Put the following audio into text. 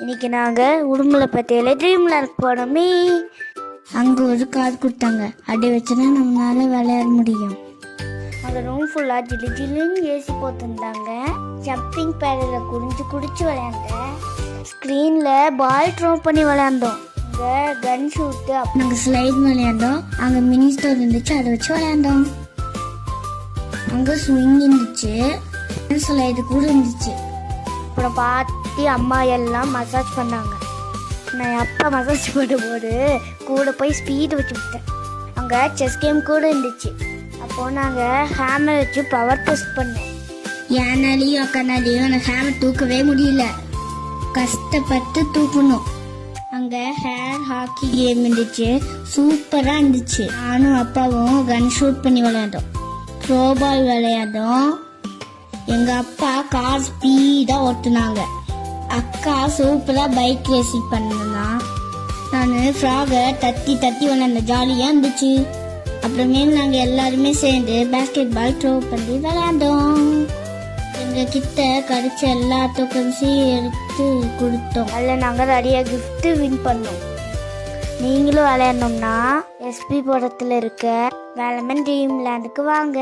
இன்னைக்கு நாங்கள் உடுமலைப்பேட்டையில் ட்ரீம்லேண்ட் போனோமே. அங்கே ஒரு கார் கொடுத்தாங்க. அப்படி வச்சுனா நம்மளால விளையாட முடியும். அந்த ரூம் ஃபுல்லாக ஜில்லு ஜில்லுன்னு ஏசி போட்டிருந்தாங்க. ஜம்பிங் பேடில் குடிச்சு விளையாண்டேன். ஸ்க்ரீனில் பால் த்ரோ பண்ணி விளையாண்டோம். அங்கே கன் ஷூட்டு. நாங்கள் ஸ்லைட் விளையாண்டோம். அங்கே மினி ஸ்டோர் இருந்துச்சு, அதை வச்சு விளையாண்டோம். அங்கே ஸ்விங் இருந்துச்சு, ஸ்லைடு கூட இருந்துச்சு. அப்புறம் பாட்டி அம்மா எல்லாம் மசாஜ் பண்ணாங்க. நான் அப்பா மசாஜ் பண்ணும்போது கூட போய் ஸ்பீடு வச்சு விட்டேன். அங்கே செஸ் கேம் கூட இருந்துச்சு. அப்போது நாங்கள் ஹேமர் வச்சு பவர் டெஸ்ட் பண்ணோம். ஏனாலையும் அக்கனாலையும் எனக்கு ஹேமர் தூக்கவே முடியல. கஷ்டப்பட்டு தூக்கணும். அங்கே ஹேர் ஹாக்கி கேம் இருந்துச்சு, சூப்பராக இருந்துச்சு. நானும் அப்பாவும் கன் ஷூட் பண்ணி விளையாண்டோம். த்ரோபால் விளையாண்டோம். எங்கள் அப்பா கார் ஸ்பீடாக ஓட்டுனாங்க. அக்கா சூப்பராக பைக் ரேசிங் பண்ணா. நான் ஃப்ராகை தட்டி விளையாண்ட ஜாலியாக இருந்துச்சு. அப்புறமேல் நாங்கள் எல்லாருமே சேர்ந்து பேஸ்கெட் பால் த்ரோ பண்ணி விளையாண்டோம். எங்கள் கிட்ட கிடைச்ச எல்லா டோக்கன்ஸையும் எடுத்து கொடுத்தோம். அதில் நாங்கள் நிறைய கிஃப்ட்டு வின் பண்ணோம். நீங்களும் விளையாடணும்னா எஸ்பி படத்தில் இருக்க வேலமன் ட்ரீம் லேண்டுக்கு வாங்க.